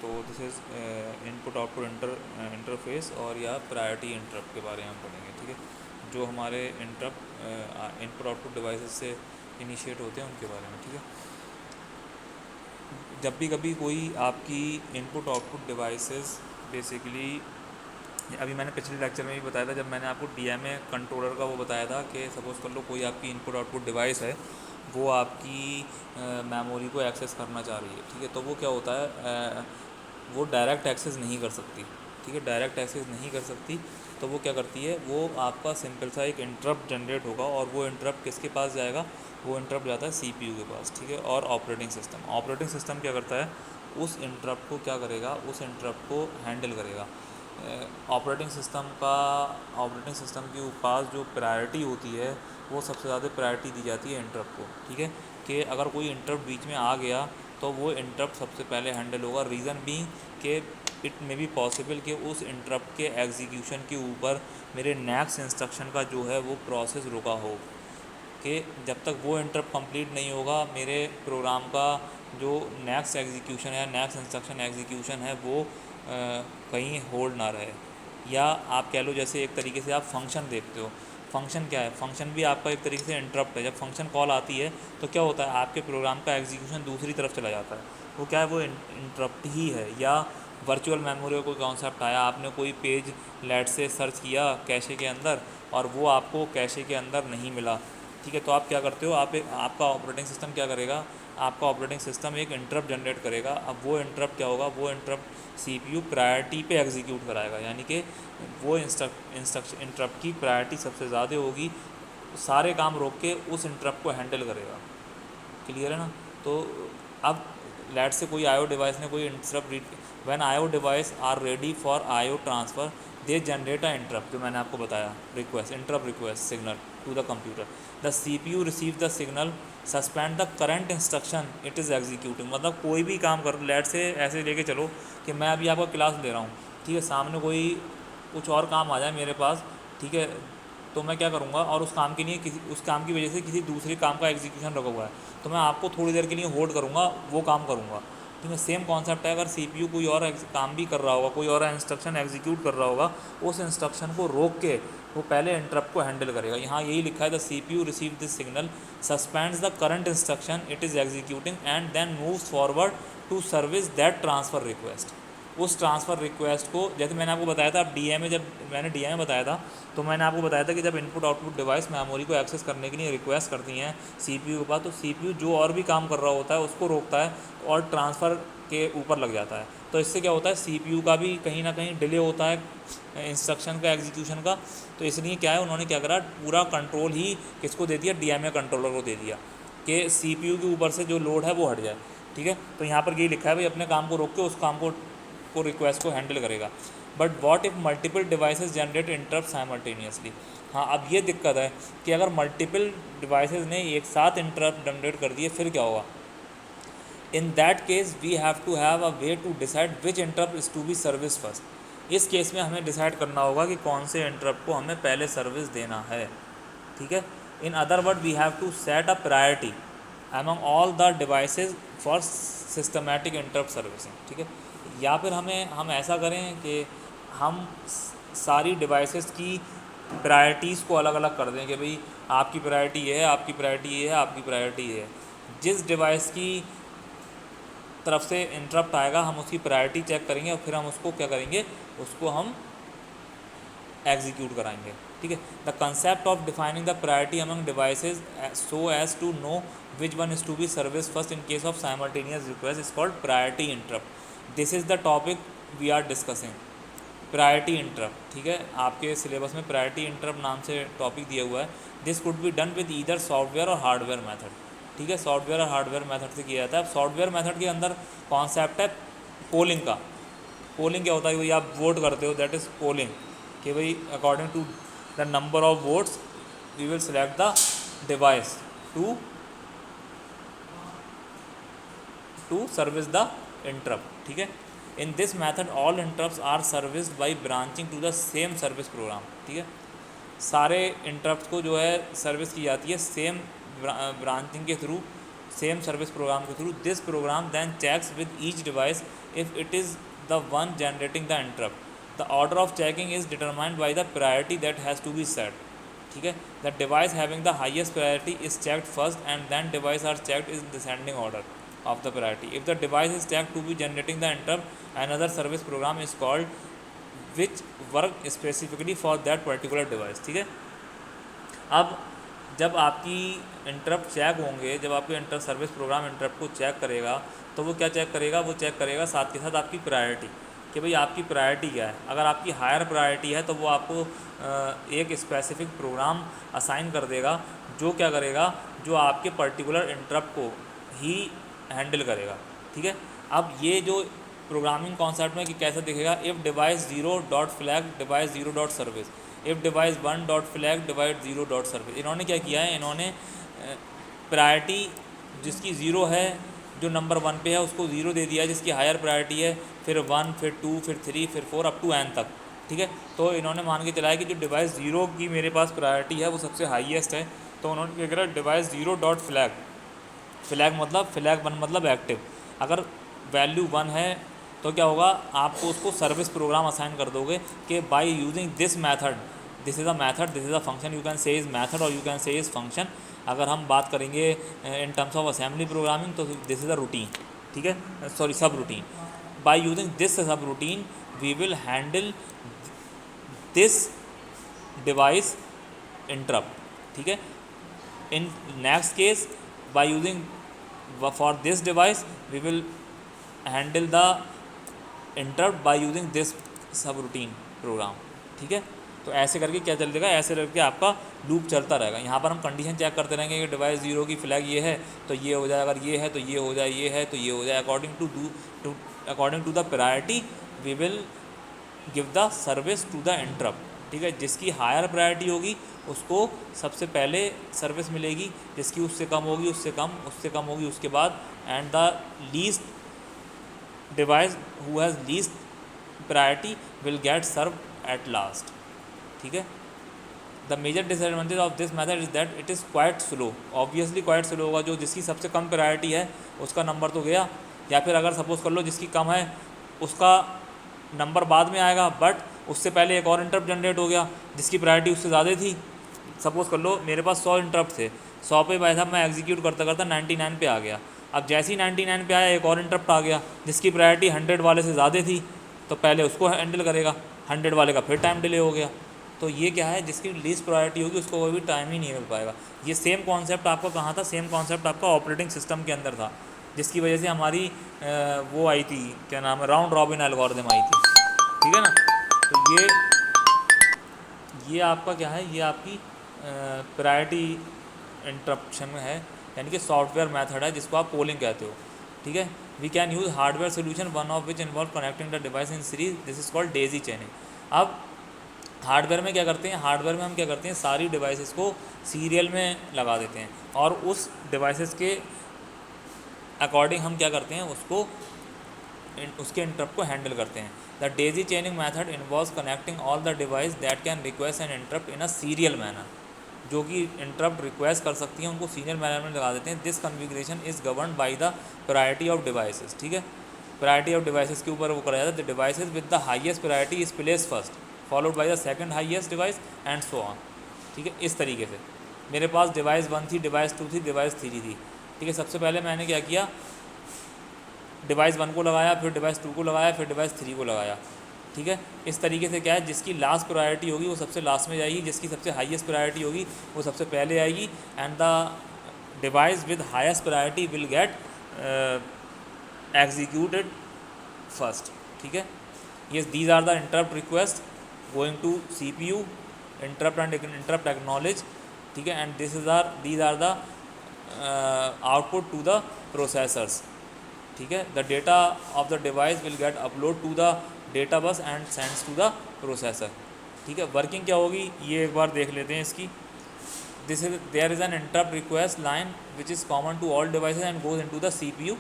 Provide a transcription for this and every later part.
तो this is input output interface और या प्रायोरिटी इंटरप्ट के बारे में हम पढ़ेंगे। ठीक है, जो हमारे इंटरप्ट इनपुट आउटपुट डिवाइसेस से इनिशिएट होते हैं उनके बारे में। ठीक है, जब भी कभी कोई आपकी इनपुट आउटपुट डिवाइसेस बेसिकली, अभी मैंने पिछले लेक्चर में भी बताया था, जब मैंने आपको डीएमए कंट्रोलर का वो बताया था कि सपोज़ कर लो कोई आपकी इनपुट आउटपुट डिवाइस है, वो आपकी मेमोरी को एक्सेस करना चाह रही है। ठीक है, तो वो क्या होता है, वो डायरेक्ट एक्सेस नहीं कर सकती। ठीक है, डायरेक्ट एक्सेस नहीं कर सकती, तो वो क्या करती है, वो आपका सिंपल सा एक इंटरप्ट जनरेट होगा और वो इंटरप्ट किसके पास जाएगा, वो इंटरप्ट जाता है सीपीयू के पास। ठीक है, और ऑपरेटिंग सिस्टम क्या करता है, उस इंटरप्ट को क्या करेगा, उस इंटरप्ट को हैंडल करेगा। ऑपरेटिंग सिस्टम के पास जो प्रायोरिटी होती है, वो सबसे ज़्यादा प्रायोरिटी दी जाती है इंटरप्ट को। ठीक है, कि अगर कोई इंटरप्ट बीच में आ गया तो वो इंटरप्ट सबसे पहले हैंडल होगा। रीज़न भी कि इट मे बी पॉसिबल कि उस इंटरप्ट के एग्जीक्यूशन के ऊपर मेरे नेक्स्ट इंस्ट्रक्शन का जो है वो प्रोसेस रुका हो, कि जब तक वो इंटरप्ट कंप्लीट नहीं होगा मेरे प्रोग्राम का जो नेक्स्ट एग्जीक्यूशन है, नेक्स्ट इंस्ट्रक्शन एग्जीक्यूशन है, वो कहीं होल्ड ना रहे। या आप कह लो, जैसे एक तरीके से आप फंक्शन देखते हो, फंक्शन क्या है, फंक्शन भी आपका एक तरीके से इंटरप्ट है। जब फंक्शन कॉल आती है तो क्या होता है, आपके प्रोग्राम का एग्जीक्यूशन दूसरी तरफ चला जाता है, वो क्या है, वो इंटरप्ट ही है। या वर्चुअल मेमोरी का कोई कॉन्सेप्ट आया, आपने कोई पेज लेट से सर्च किया कैशे के अंदर और वो आपको कैशे के अंदर नहीं मिला। ठीक है, तो आप क्या करते हो, आपका ऑपरेटिंग सिस्टम क्या करेगा, आपका ऑपरेटिंग सिस्टम एक इंटरप्ट जनरेट करेगा। अब वो इंटरप्ट क्या होगा, वो इंटरप्ट सीपीयू प्रायोरिटी पे एग्जीक्यूट कराएगा, यानी कि वो इंटरप्ट की प्रायोरिटी सबसे ज़्यादा होगी, सारे काम रोक के उस इंटरप्ट को हैंडल करेगा। क्लियर है ना। तो अब लेट से कोई आईओ डिवाइस ने कोई interrupt, when IO device are ready for IO transfer they generate a interrupt, जो मैंने आपको बताया, interrupt request signal to the computer. The CPU receive the signal, suspend the current instruction it is executing. मतलब कोई भी काम कर, late से ऐसे लेके चलो कि मैं अभी आपको क्लास ले रहा हूँ, ठीक है, सामने कोई कुछ और काम आ जाए मेरे पास, ठीक है, तो मैं क्या करूँगा, और उस काम के लिए उस काम की वजह से किसी दूसरे काम का एग्जीक्यूशन रखा हुआ है, तो मैं आपको थोड़ी देर के लिए होल्ड करूँगा, वो काम करूँगा। ठीक है, सेम कॉन्सेप्ट है, अगर सीपीयू कोई और काम भी कर रहा होगा, कोई और इंस्ट्रक्शन एग्जीक्यूट कर रहा होगा, उस इंस्ट्रक्शन को रोक के वो पहले इंटरप्ट को हैंडल करेगा। यहाँ यही लिखा है, the CPU receive this signal, suspends the current instruction it is executing and then moves forward to service that transfer request. उस ट्रांसफ़र रिक्वेस्ट को, जैसे मैंने आपको बताया था, अब डीएमए, जब मैंने डीएमए बताया था तो मैंने आपको बताया था कि जब इनपुट आउटपुट डिवाइस मेमोरी को एक्सेस करने के लिए रिक्वेस्ट करती हैं सीपीयू के पास, तो सीपीयू जो और भी काम कर रहा होता है उसको रोकता है और ट्रांसफ़र के ऊपर लग जाता है। तो इससे क्या होता है, सीपीयू का भी कहीं ना कहीं डिले होता है इंस्ट्रक्शन का एग्जीक्यूशन का। तो इसलिए क्या है, उन्होंने क्या करा, पूरा कंट्रोल ही किसको दे दिया, डीएमए कंट्रोलर को दे दिया, कि सीपीयू के ऊपर से जो लोड है वो हट जाए। ठीक है, तो यहाँ पर यही लिखा है भाई, अपने काम को रोक के उस काम को रिक्वेस्ट को हैंडल करेगा। But what if multiple devices generate interrupt simultaneously. हाँ, अब ये दिक्कत है कि अगर मल्टीपल डिवाइसेस ने एक साथ इंटरप्ट जनरेट कर दिए, फिर क्या होगा। In that case we have to have a way to decide which interrupt is to be service first. इस केस में हमें डिसाइड करना होगा कि कौन से इंटरप्ट को हमें पहले सर्विस देना है। ठीक है, in other word we have to set a priority among all the devices for systematic interrupt servicing. ठीक है, या फिर हम ऐसा करें कि हम सारी डिवाइसेस की प्रायोरिटीज़ को अलग अलग कर दें, कि भाई आपकी प्रायोरिटी ये है, आपकी प्रायोरिटी ये है, आपकी प्रायोरिटी ये है। जिस डिवाइस की तरफ से इंटरप्ट आएगा हम उसकी प्रायोरिटी चेक करेंगे और फिर हम उसको क्या करेंगे, उसको हम एग्जीक्यूट कराएंगे। ठीक है, the concept of defining the priority among devices so as to know which one is to be service first in case of simultaneous request is called priority interrupt. This is the topic we are discussing, priority interrupt. ठीक है, आपके syllabus में priority interrupt नाम से topic दिया हुआ है। This could be done with either software और हार्डवेयर मेथड। ठीक है, सॉफ्टवेयर और हार्डवेयर मेथड से किया जाता है। अब सॉफ्टवेयर मेथड के अंदर कॉन्सेप्ट है पोलिंग का। पोलिंग क्या होता है, भाई आप वोट करते हो, दैट इज़ पोलिंग, कि भाई according to the number of votes we will select the device to service the interrupt. ठीक है, in this method all interrupts are serviced by branching to the same service program. ठीक है, सारे interrupt को जो है सर्विस की जाती है सेम ब्रांचिंग के थ्रू सेम सर्विस प्रोग्राम के through. This program then checks with each device if it is the one generating the interrupt. The order of checking is determined by the priority that has to be set. ठीक है, the device having the highest priority is checked first and then device are checked is descending order of the priority. If the device is tagged to be generating the interrupt, another service program is called which work specifically for that particular device. ठीक है, अब जब आपकी interrupt check होंगे, जब आपके inter service programme interrupt को check करेगा तो वो क्या चेक करेगा, वो चेक करेगा साथ के साथ आपकी प्रायोरिटी कि भाई आपकी प्रायोरिटी क्या है। अगर आपकी हायर प्रायोरिटी है तो वो आपको एक स्पेसिफिक प्रोग्राम असाइन कर देगा जो क्या करेगा, जो आपके पर्टिकुलर इंटरप्ट को ही हैंडल करेगा। ठीक है, अब ये जो प्रोग्रामिंग कॉन्सेप्ट में कि कैसे दिखेगा, if device zero dot flag device zero dot service, if device one dot flag device zero dot service. इन्होंने क्या किया है, इन्होंने प्रायोरिटी जिसकी ज़ीरो है, जो नंबर वन पे है उसको ज़ीरो दे दिया, जिसकी हायर प्रायोरिटी है फिर वन, फिर टू, फिर थ्री, फिर फोर, अप टू एन तक। ठीक है, तो इन्होंने मान के चलाया कि जो डिवाइस ज़ीरो की मेरे पास प्रायोरिटी है वो सबसे हाईएस्ट है, तो उन्होंने क्या करा, device zero dot flag, flag मतलब फ्लैग वन मतलब एक्टिव, अगर वैल्यू वन है तो क्या होगा, आपको उसको सर्विस प्रोग्राम असाइन कर दोगे कि by using this method, this is a method, this is a function, you can say is method और you can say is function. अगर हम बात करेंगे in terms of assembly programming तो दिस इज़ अ रूटीन। ठीक है, sorry subroutine. By using this subroutine we will handle this device interrupt. ठीक है, in next case by using for this device we will handle the interrupt by using this subroutine program। ठीक है, तो ऐसे करके क्या चलेगा, ऐसे करके आपका लूप चलता रहेगा। यहाँ पर हम कंडीशन चेक करते रहेंगे कि डिवाइस जीरो की फ्लैग ये है तो ये हो जाए, अगर ये है तो ये हो जाए, ये है तो ये हो जाए। According to the priority we will give the service to the interrupt. ठीक है, जिसकी हायर प्रायोरिटी होगी उसको सबसे पहले सर्विस मिलेगी, जिसकी उससे कम होगी उससे कम, उससे कम होगी उसके बाद, and the least device who has least priority will get serve at last. ठीक है, the major disadvantage of this method is that it is quite slow. Obviously quite slow होगा, जो जिसकी सबसे कम प्रायोरिटी है उसका नंबर तो गया, या फिर अगर सपोज़ कर लो जिसकी कम है उसका नंबर बाद में आएगा, बट उससे पहले एक और इंटरप्ट जनरेट हो गया जिसकी प्रायोरिटी उससे ज़्यादा थी। सपोज़ कर लो मेरे पास 100 इंटरप्ट थे, 100 पे भाई साहब मैं एग्जीक्यूट करता करता 99 पे आ गया। अब जैसे ही 99 पे आया एक और इंटरप्ट आ गया जिसकी प्रायोरिटी 100 वाले से ज़्यादा थी, तो पहले उसको हैंडल करेगा, 100 वाले का फिर टाइम डिले हो गया। तो ये क्या है, जिसकी लीस्ट प्रायोरिटी होगी उसको कोई भी टाइम ही नहीं मिल पाएगा। ये सेम कॉन्सेप्ट आपका कहाँ था, सेम कॉन्सेप्ट आपका ऑपरेटिंग सिस्टम के अंदर था, जिसकी वजह से हमारी वो आई थी, क्या नाम है, राउंड रॉबिन एल्गोरिथम आई थी। ठीक है ना, तो ये आपका क्या है, ये आपकी प्रायोरिटी इंटरप्शन में है, यानी कि सॉफ्टवेयर मेथड है जिसको आप पोलिंग कहते हो। ठीक है, we can use hardware solution one of which involve connecting the device in series, this is called daisy chaining. अब हार्डवेयर में क्या करते हैं, हार्डवेयर में हम क्या करते हैं, सारी डिवाइसेस को सीरियल में लगा देते हैं और उस डिवाइसेस के अकॉर्डिंग हम क्या करते हैं, उसके इंटरप्ट को हैंडल करते हैं। The daisy chaining method involves connecting all the device that can request an interrupt in a serial manner, जो कि इंटरप्ट रिक्वेस्ट कर सकती हैं उनको सीरियल मैनर में लगा देते हैं। This configuration is governed bye the priority of devices. ठीक है, प्रायोरिटी ऑफ डिवाइसेस के ऊपर वो करा जाता है। The devices with the highest priority is place first followed by the second highest device and so on. ठीक है, इस तरीके से मेरे पास डिवाइस 1 थी, डिवाइस 2 थी, डिवाइस 3 थी। ठीक है, सबसे पहले मैंने क्या किया, डिवाइस 1 को लगाया, फिर डिवाइस 2 को लगाया, फिर डिवाइस 3 को लगाया। ठीक है, इस तरीके से क्या है, जिसकी लास्ट प्रायोरिटी होगी वो सबसे लास्ट में जाएगी, जिसकी सबसे हाईएस्ट प्रायोरिटी होगी वो सबसे पहले आएगी, and the device with highest priority will get executed first. ठीक है, ये these are the interrupt request going to CPU, interrupt and interrupt acknowledge. ठीक है, and these are the output to the processors. ठीक है, the data of the device will get upload to the data bus and sends to the processor. ठीक है, working क्या होगी ये एक बार देख लेते हैं इसकी। There is an interrupt request line which is common to all devices and goes into the CPU।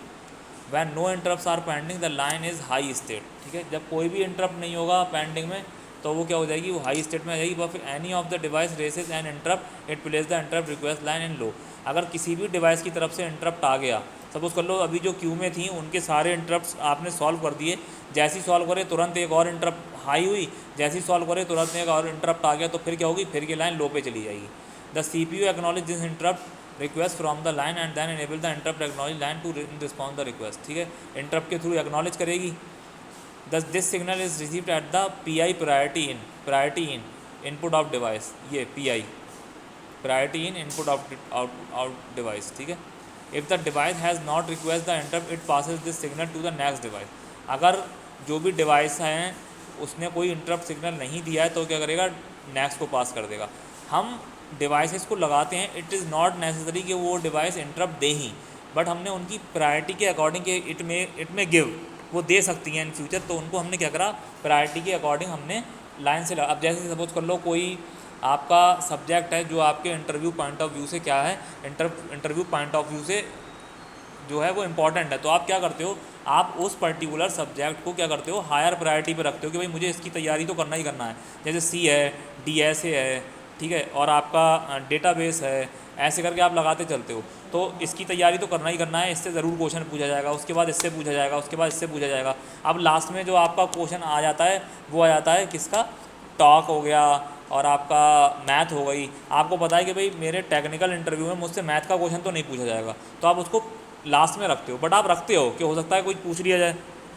When no interrupts are pending the line is high state. ठीक है, जब कोई भी इंटरप्ट नहीं होगा पेंडिंग में तो वो क्या हो जाएगी, वो हाई स्टेट में आ जाएगी। फिर any of the device raises and interrupt it place the interrupt request line in low. अगर किसी भी डिवाइस की तरफ से इंटरप्ट आ गया, सपोज कर लो अभी जो क्यू में थी उनके सारे इंटरप्ट्स आपने सॉल्व कर दिए, जैसे ही सॉल्व करे तुरंत एक और इंटरप्ट हाई हुई, जैसे ही सॉल्व करे तुरंत एक और इंटरप्ट आ गया, तो फिर क्या होगी, फिर ये लाइन लो पे चली जाएगी। The CPU acknowledge this interrupt request from the line and then enable the interrupt acknowledge line to respond the request. ठीक है, इंटरप्ट के थ्रू एक्नॉलेज करेगी। Thus this signal is received at the PI priority in input of device. ये PI priority in input out device. ठीक है, if the device has not request the interrupt it passes this signal to the next device. अगर जो भी device हैं उसने कोई interrupt signal नहीं दिया है तो क्या करेगा, नेक्स्ट को पास कर देगा। हम डिवाइसेस को लगाते हैं, इट इज़ नॉट नेसेसरी कि वो device interrupt they he, but हमने उनकी प्रायोरिटी के अकॉर्डिंग के इट में गिव, वो दे सकती हैं इन फ्यूचर, तो उनको हमने क्या करा, प्रायोरिटी के अकॉर्डिंग हमने लाइन से लगा। अब जैसे सपोज कर लो कोई आपका सब्जेक्ट है जो आपके इंटरव्यू पॉइंट ऑफ व्यू से क्या है, इंटरव्यू पॉइंट ऑफ व्यू से जो है वो इम्पॉर्टेंट है, तो आप क्या करते हो, आप उस पर्टिकुलर सब्जेक्ट को क्या करते हो, हायर प्रायोरिटी पे रखते हो कि भाई मुझे इसकी तैयारी तो करना ही करना है। जैसे C है, DSA है, ठीक है, और आपका डेटाबेस है, ऐसे करके आप लगाते चलते हो, तो इसकी तैयारी तो करना ही करना है, इससे ज़रूर क्वेश्चन पूछा जाएगा, उसके बाद इससे पूछा जाएगा, उसके बाद इससे पूछा जाएगा। अब लास्ट में जो आपका क्वेश्चन आ जाता है वो आ जाता है किसका, टॉक हो गया और आपका मैथ हो गई। आपको पता है कि भाई मेरे टेक्निकल इंटरव्यू में मुझसे मैथ का क्वेश्चन तो नहीं पूछा जाएगा, तो आप उसको लास्ट में रखते हो, बट आप रखते हो कि हो सकता है कोई पूछ लिया जाए।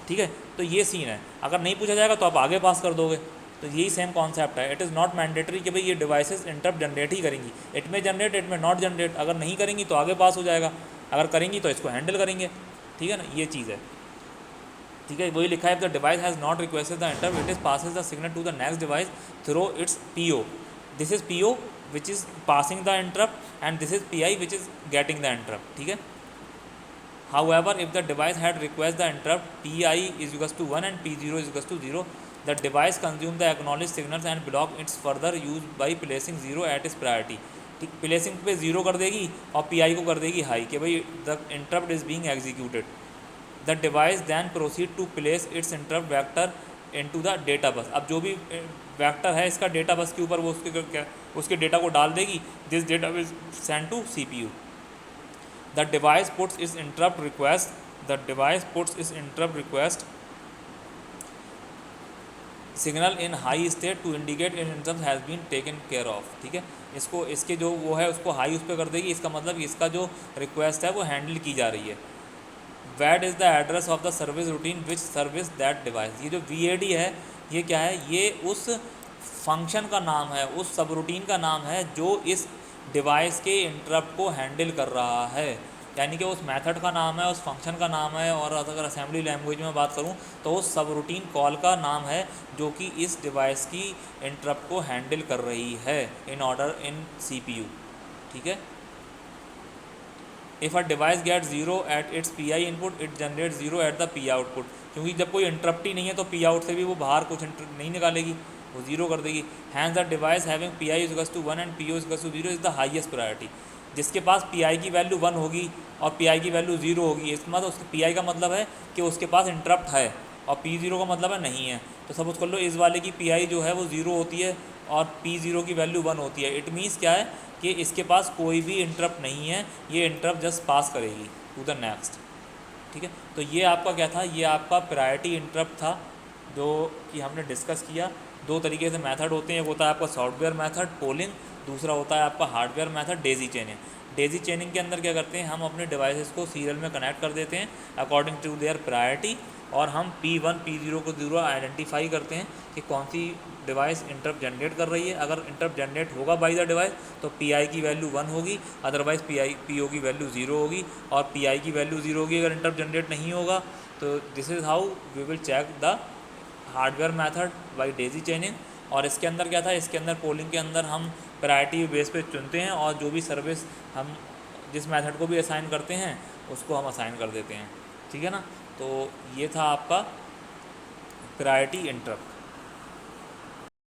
ठीक है, तो ये सीन है, अगर नहीं पूछा जाएगा तो आप आगे पास कर दोगे। तो यही सेम कॉन्सेप्ट है। इट इज़ नॉट मैंडेटरी कि भाई ये डिवाइसेस इंटरप्ट जनरेट ही करेंगी, इट में जनरेट, इट में नॉट जनरेट। अगर नहीं करेंगी तो आगे पास हो जाएगा, अगर करेंगी तो इसको हैंडल करेंगे। ठीक है ना, ये चीज़ है। ठीक है, वही लिखा है, the device has not requested the interrupt it is passes the signal to the next device through its PO। This is PO which is passing the interrupt and this is PI which is getting the interrupt. ठीक है, however if the device had request the interrupt PI is equals to 1 and P0 is equals to 0, the device consume the acknowledged signals and block its further use by placing 0 at its priority। ठीक, placing पे 0 कर देगी और PI को कर देगी high कि भाई the interrupt is being executed. The device then proceed to place its interrupt vector into the data bus. अब जो भी वैक्टर है इसका डेटा बस के ऊपर वो उसके डेटा को डाल देगी। This data is send to CPU। The device puts its interrupt request signal in high state to indicate its interrupt has been taken care of। ठीक है, इसको इसके जो वो है उसको हाई उस पर कर देगी, इसका मतलब इसका जो रिक्वेस्ट है वो हैंडल की जा रही है। VAD is the address of the service routine which service that device. ये जो VAD है ये क्या है, ये उस फंक्शन का नाम है, उस सब रूटीन का नाम है जो इस डिवाइस के इंटरप्ट को हैंडल कर रहा है। यानी कि उस मेथड का नाम है, उस फंक्शन का नाम है, और अगर असेंबली लैंग्वेज में बात करूं तो उस सब रूटीन कॉल का नाम है जो कि इस डिवाइस की इंटरप्ट को हैंडल कर रही है इन ऑर्डर इन CPU। ठीक है, if a device get 0 at its PI input it generate 0 at the P output. क्योंकि जब कोई इंटरप्ट ही नहीं है तो P आउट से भी वो बाहर कुछ नहीं निकालेगी, वो 0 कर देगी। Hence the device having PI is equals to 1 and PO is equals to 0 is the highest priority. जिसके पास PI की वैल्यू 1 होगी और PI की वैल्यू 0 होगी, इसका मतलब उसके PI का मतलब है कि उसके पास इंटरप्ट है और P0 का मतलब है नहीं है। तो सपोज कर लो इस वाले की PI जो है वो 0 होती है और P0 की वैल्यू 1 होती है। इट मीन्स क्या है कि इसके पास कोई भी इंटरप्ट नहीं है, ये इंटरप्ट जस्ट पास करेगी टू द नेक्स्ट। ठीक है, तो ये आपका क्या था, ये आपका प्रायोरिटी इंटरप्ट था जो कि हमने डिस्कस किया। दो तरीके से मेथड होते हैं, एक होता है आपका सॉफ्टवेयर मेथड पोलिंग, दूसरा होता है आपका हार्डवेयर मेथड डेजी चेनिंग। डेजी चेनिंग के अंदर क्या करते हैं, हम अपने डिवाइसेस को सीरियल में कनेक्ट कर देते हैं अकॉर्डिंग टू देयर प्रायोरिटी, और हम P1 P0 को 0 आइडेंटिफाई करते हैं कि कौन सी डिवाइस इंटरप्ट जनरेट कर रही है। अगर इंटरप्ट जनरेट होगा बाई द डिवाइस तो PI की वैल्यू 1 होगी, अदरवाइज़ PO की वैल्यू 0 होगी, और PI की वैल्यू 0 होगी अगर इंटरप्ट जनरेट नहीं होगा। तो this is how we will check the hardware method by daisy chaining. और इसके अंदर क्या था, इसके अंदर पोलिंग के अंदर हम प्रायोरिटी बेस पे चुनते हैं और जो भी सर्विस हम जिस मेथड को भी असाइन करते हैं उसको हम असाइन कर देते हैं। ठीक है ना, तो ये था आपका प्रायोरिटी इंटरप्ट।